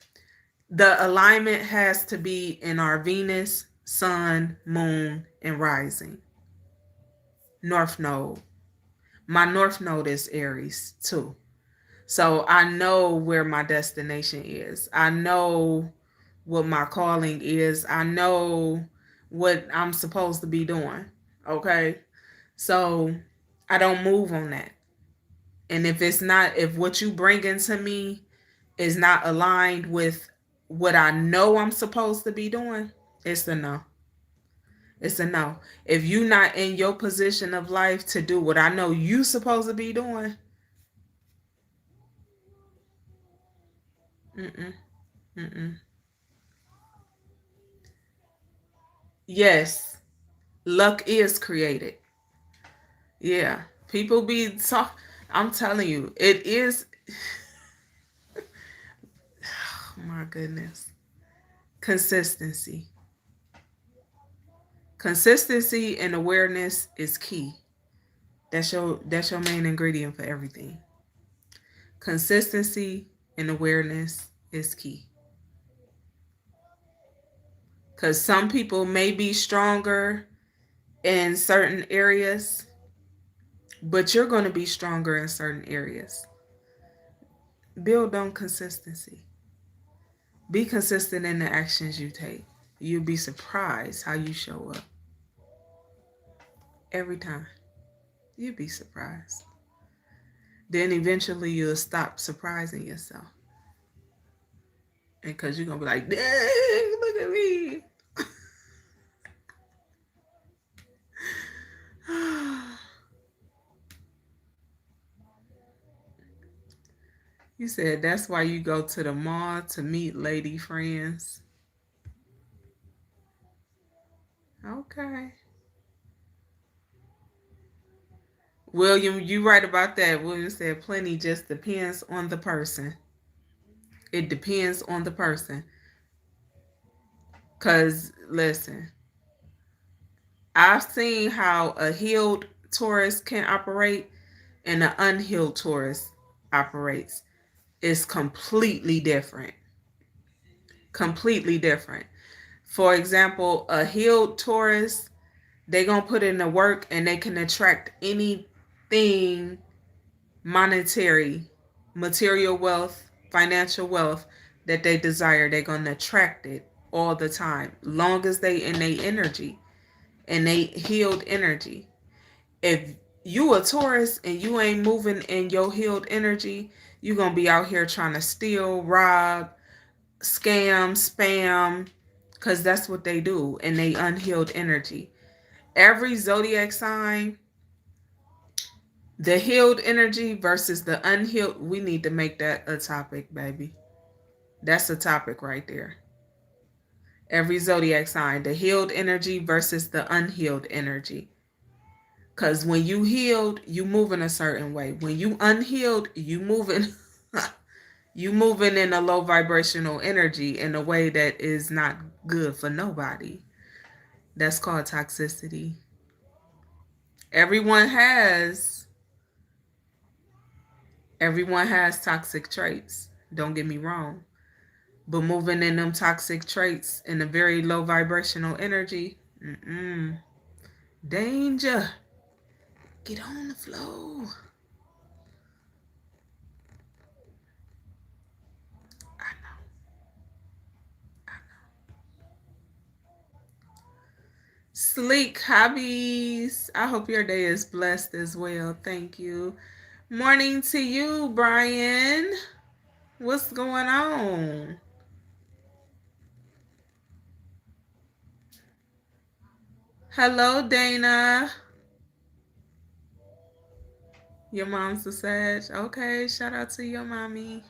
[SPEAKER 1] the alignment has to be in our Venus, Sun, Moon, and Rising. North Node. My North Node is Aries too. So I know where my destination is. I know what my calling is. I know what I'm supposed to be doing. Okay? So I don't move on that. And if what you bring into me is not aligned with what I know I'm supposed to be doing, it's a no. It's a no. If you're not in your position of life to do what I know you supposed to be doing, mm-mm, mm-mm. Yes, luck is created. Yeah, people be talk. I'm telling you, it is. Oh my goodness, consistency. Consistency and awareness is key. That's your main ingredient for everything. Consistency and awareness is key. Because some people may be stronger in certain areas, but you're going to be stronger in certain areas. Build on consistency. Be consistent in the actions you take. You'll be surprised how you show up. Every time. You'll be surprised. Then eventually you'll stop surprising yourself. And because you're going to be like, dang, look at me. You said that's why you go to the mall to meet lady friends. Okay. William, you right about that. William said plenty just depends on the person. It depends on the person. Cause listen, I've seen how a healed Taurus can operate and an unhealed Taurus operates. It's completely different. Completely different. For example, a healed Taurus, they gonna put in the work and they can attract anything monetary, material wealth, financial wealth that they desire. They're gonna attract it all the time, long as they in their energy and they healed energy. If you a Taurus and you ain't moving in your healed energy, you gonna be out here trying to steal, rob, scam, spam, because that's what they do in they unhealed energy. Every zodiac sign, the healed energy versus the unhealed, we need to make that a topic, baby. That's a topic right there. Every zodiac sign, the healed energy versus the unhealed energy. Because when you healed, you move in a certain way. When you unhealed, you moving you moving in a low vibrational energy in a way that is not good for nobody. That's called toxicity. Everyone has everyone has toxic traits. Don't get me wrong. But moving in them toxic traits in a very low vibrational energy, danger. Get on the flow. I know. Sleek hobbies. I hope your day is blessed as well. Thank you. Morning to you, Brian. What's going on? Hello, Dana. Your mom's a Sag. Okay, shout out to your mommy.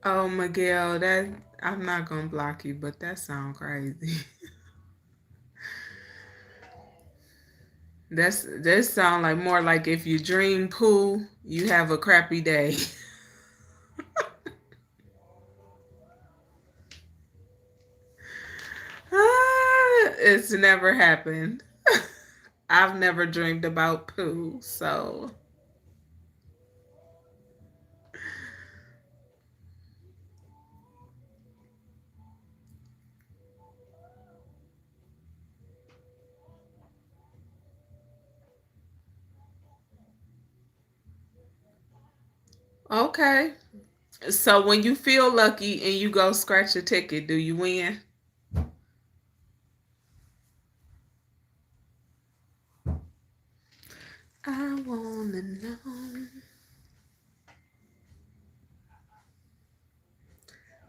[SPEAKER 1] Oh, Miguel, that I'm not gonna block you, but that sound crazy. This sound like more like if you dream poo, you have a crappy day. It's never happened. I've never dreamed about poo, so okay. So when you feel lucky and you go scratch a ticket, do you win? I wanna know.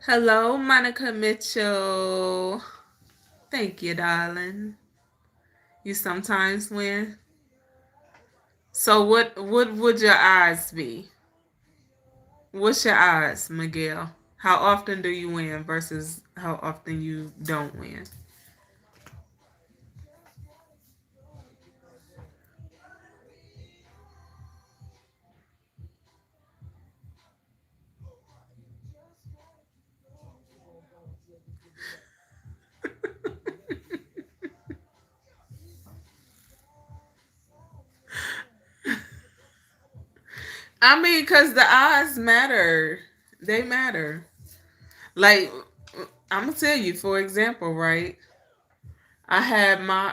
[SPEAKER 1] Hello, Monica Mitchell. Thank you, darling. You sometimes win. So what would your odds be? What's your odds, Miguel? How often do you win versus how often you don't win? I mean, because the odds matter. They matter. Like, I'm gonna tell you, for example, right? I had my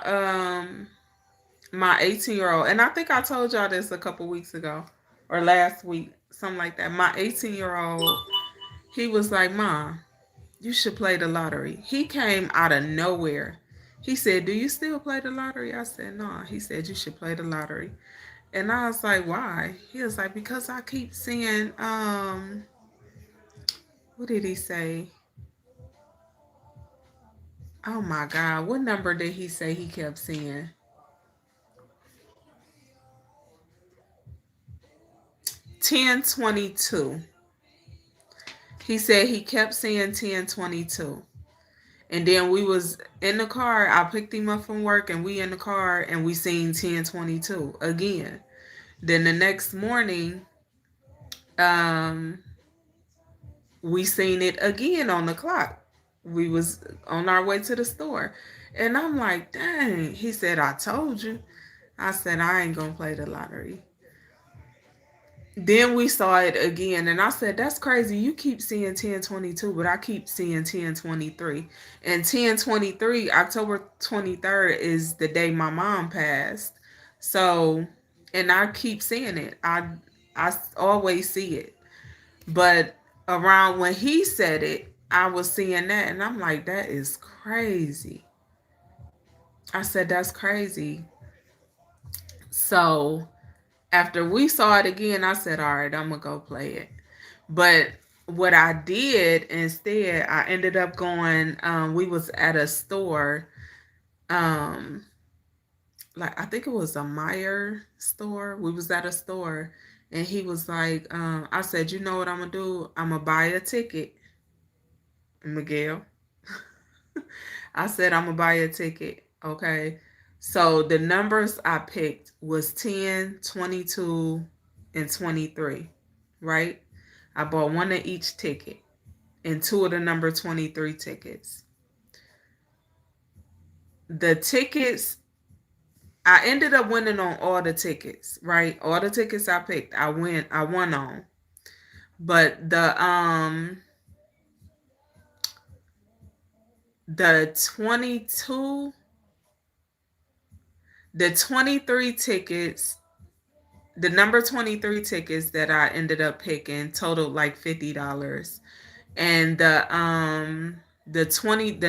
[SPEAKER 1] 18-year-old, and I think I told y'all this a couple weeks ago or last week, something like that. My 18-year-old, he was like, "Mom, you should play the lottery." He came out of nowhere. He said, "Do you still play the lottery?" I said, "No." He said, "You should play the lottery." And I was like, "Why?" He was like, "Because I keep seeing what did he say? Oh my God, what number did he say he kept seeing? 1022. He said he kept seeing 1022. And then we was in the car. I picked him up from work, and we in the car, and we seen 1022 again. Then the next morning, um, we seen it again on the clock. We was on our way to the store. And I'm like, dang. He said, I told you. I said, I ain't gonna play the lottery. Then we saw it again, and I said, that's crazy. You keep seeing 1022, but I keep seeing 1023. And 1023, October 23rd, is the day my mom passed. So, and I keep seeing it. I always see it. But around when he said it, I was seeing that, and I'm like, that is crazy. I said, that's crazy. So after we saw it again, I said, all right, I'm going to go play it. But what I did instead, I ended up going, we was at a store, um, like I think it was a Meyer store. We was at a store, and he was like, I said, you know what I'm going to do? I'm going to buy a ticket, Miguel. I said, I'm going to buy a ticket. Okay. So the numbers I picked was 10, 22, and 23, right? I bought one of each ticket and two of the number 23 tickets. The tickets, I ended up winning on all the tickets, right? All the tickets I picked, I won on. But the 22, the 23 tickets, the number 23 tickets that I ended up picking totaled like $50. And the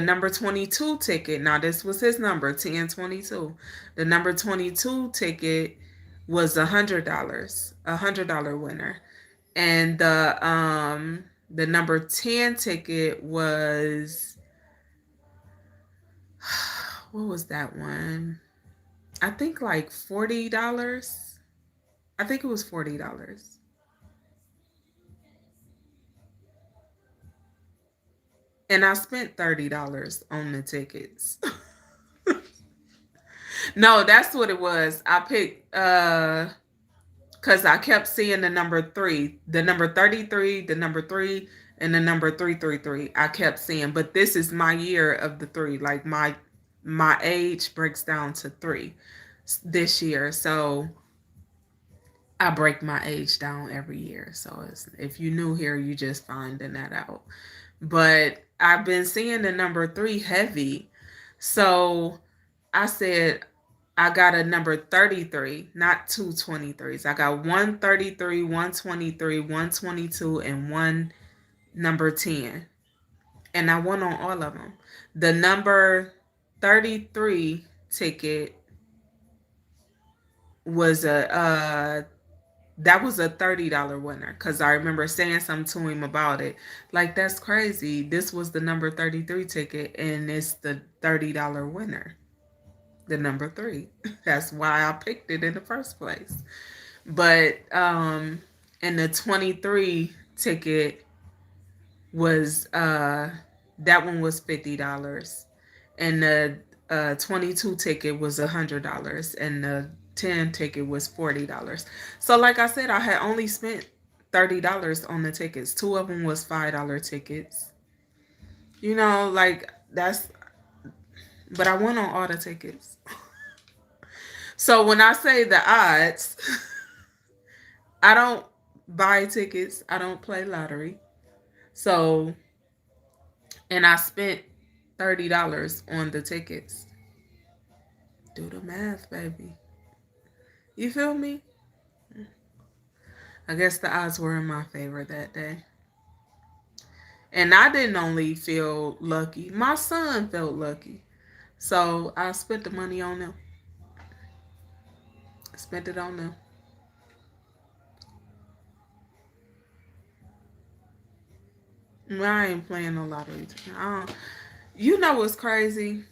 [SPEAKER 1] number 22 ticket, now this was his number, 1022. The number 22 ticket was $100, $100 winner. And the number 10 ticket was, what was that one? I think like $40. I think it was $40. And I spent $30 on the tickets. No, that's what it was. I picked because I kept seeing the number 3, the number 33, the number 3, and the number 333. I kept seeing, but this is my year of the 3. Like my age breaks down to 3 this year. So I break my age down every year. So if you're new here, you just finding that out. But I've been seeing the number 3 heavy. So I said, I got a number 33, not two 23s. I got 133, 123, 122, and one number 10. And I won on all of them. The number 33 ticket was that was a $30 winner, because I remember saying something to him about it. Like, that's crazy. This was the number 33 ticket, and it's the $30 winner. The number 3. That's why I picked it in the first place. But and the 23 ticket was that one was $50, and the 22 ticket was $100, and the 10 ticket was $40. So like I said, I had only spent $30 on the tickets. Two of them was $5 tickets. You know, like that's. But I won on all the tickets. So when I say the odds, I don't buy tickets. I don't play lottery. So, and I spent $30 on the tickets. Do the math, baby. You feel me? I guess the odds were in my favor that day. And I didn't only feel lucky. My son felt lucky. So I spent the money on them. Spent it on them. I ain't playing no lottery. You know what's crazy?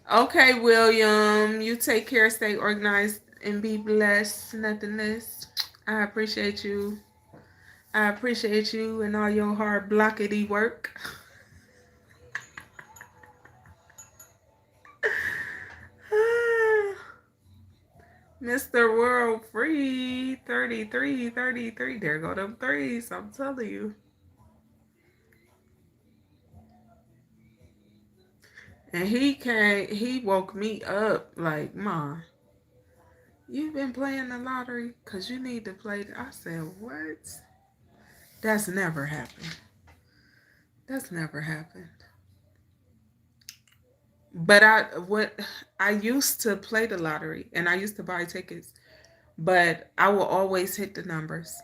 [SPEAKER 1] Okay, William. You take care, stay organized, and be blessed. Nothing less. I appreciate you. I appreciate you and all your hard blockety work. Mr. World Free 33, 33. There go them threes. I'm telling you. And he woke me up like, Ma, you've been playing the lottery? Because you need to play. I said, what? That's never happened. That's never happened. But I used to play the lottery and I used to buy tickets, but I will always hit the numbers.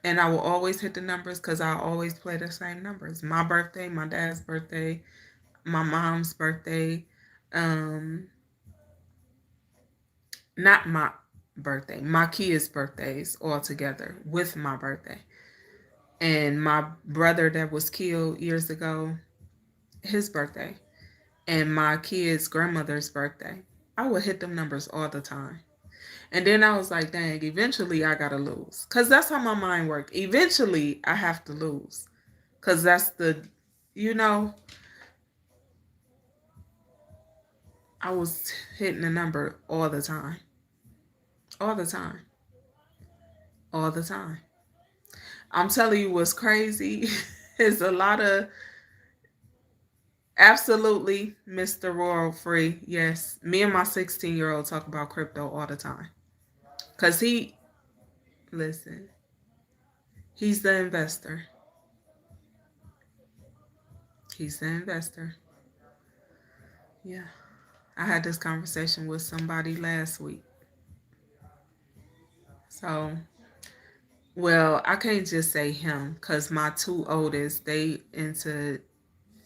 [SPEAKER 1] And I will always hit the numbers because I always play the same numbers. My birthday, my dad's birthday, my mom's birthday, um, not my birthday, my kids' birthdays all together with my birthday. And my brother that was killed years ago, his birthday, and my kid's grandmother's birthday. I would hit them numbers all the time. And then I was like, dang, eventually I gotta lose. Cause that's how my mind works. Eventually I have to lose. Cause that's you know, I was hitting the number all the time. All the time. All the time. I'm telling you what's crazy is a lot of absolutely Mr. Royal Free. Yes. Me and my 16-year-old talk about crypto all the time. Cause listen, he's the investor. He's the investor. Yeah. I had this conversation with somebody last week. So, well, I can't just say him because my two oldest, they into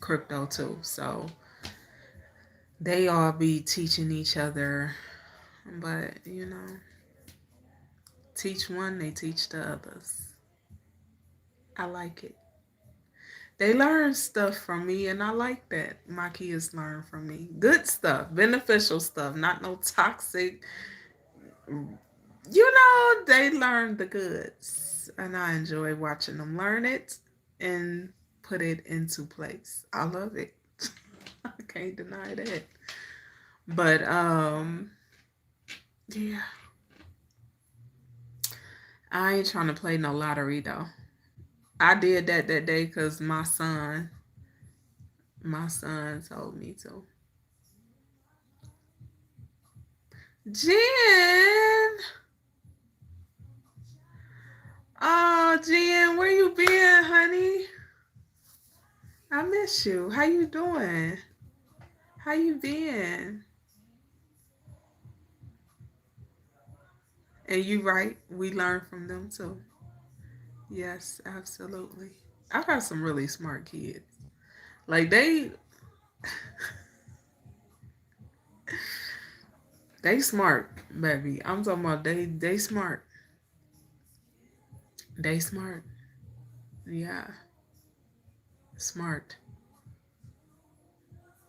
[SPEAKER 1] crypto too. So they all be teaching each other. But, teach one, they teach the others. I like it. They learn stuff from me, and I like that. My kids learn from me. Good stuff, beneficial stuff, not no toxic. They learn the goods, and I enjoy watching them learn it and put it into place. I love it. I can't deny that. But yeah, I ain't trying to play no lottery though. I did that day because my son told me to. Jen, oh Jen, where you been, honey? I miss you. How you doing? How you been? And you right, we learn from them too. Yes, absolutely. I got some really smart kids. Like they smart, baby. I'm talking about they smart. They smart. Yeah. Smart.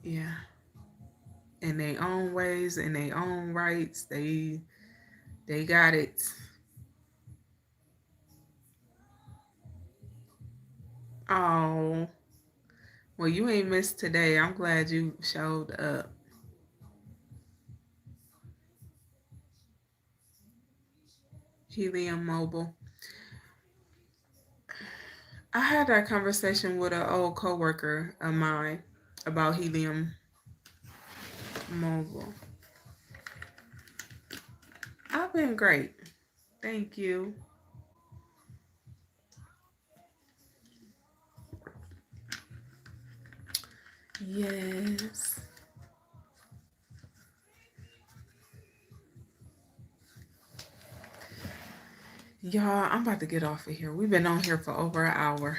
[SPEAKER 1] Yeah. In their own ways, in their own rights. They got it. Oh. Well, you ain't missed today. I'm glad you showed up. Helium Mobile. I had that conversation with an old coworker of mine about Helium Mobile. I've been great. Thank you. Yes. Y'all, I'm about to get off of here. We've been on here for over an hour.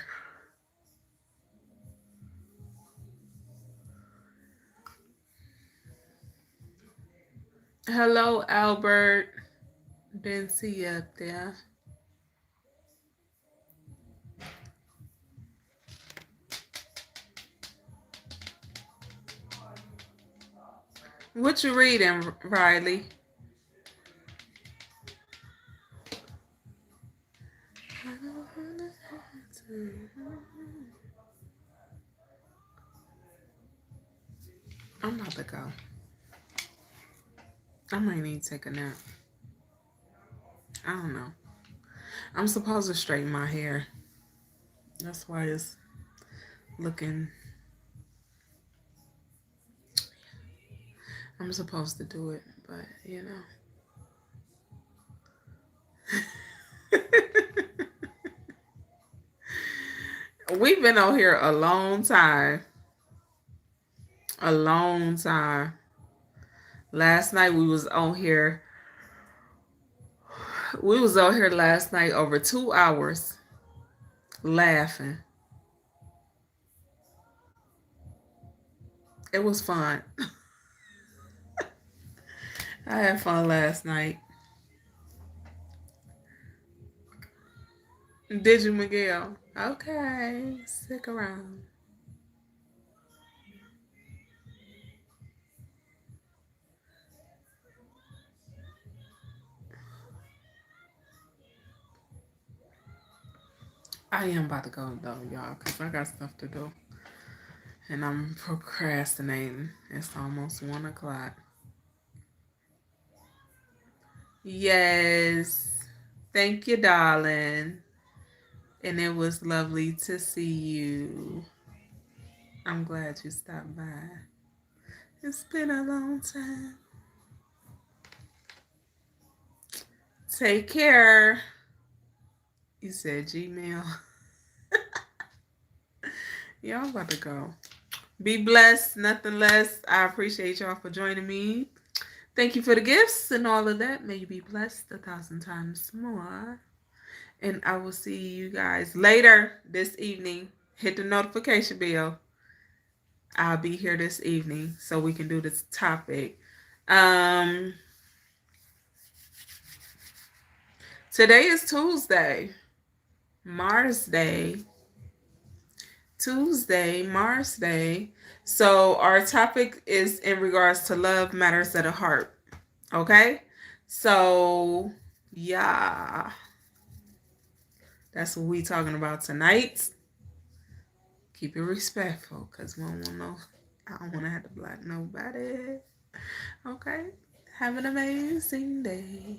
[SPEAKER 1] Hello, Albert. Didn't see you up there. What you reading, Riley? I'm about to go. I might need to take a nap. I don't know. I'm supposed to straighten my hair. That's why it's looking. I'm supposed to do it, but you know. We've been on here a long time. A long time. Last night we was on here. We was on here last night over 2 hours laughing. It was fun. I had fun last night. Did you, Miguel? Okay, stick around. I am about to go though, y'all, because I got stuff to do. And I'm procrastinating. It's almost 1 o'clock. Yes. Thank you, darling. And it was lovely to see you. I'm glad you stopped by. It's been a long time. Take care. You said Gmail. Yeah, I'm about to go. Be blessed, nothing less. I appreciate y'all for joining me. Thank you for the gifts and all of that. May you be blessed 1,000 times more. And I will see you guys later this evening. Hit the notification bell. I'll be here this evening so we can do this topic. Today is Tuesday, Mars Day. Mars Day. So our topic is in regards to love matters at the heart. Okay? So, yeah. That's what we talking about tonight. Keep it respectful, because we don't want no, I don't want to have to block nobody. Okay? Have an amazing day.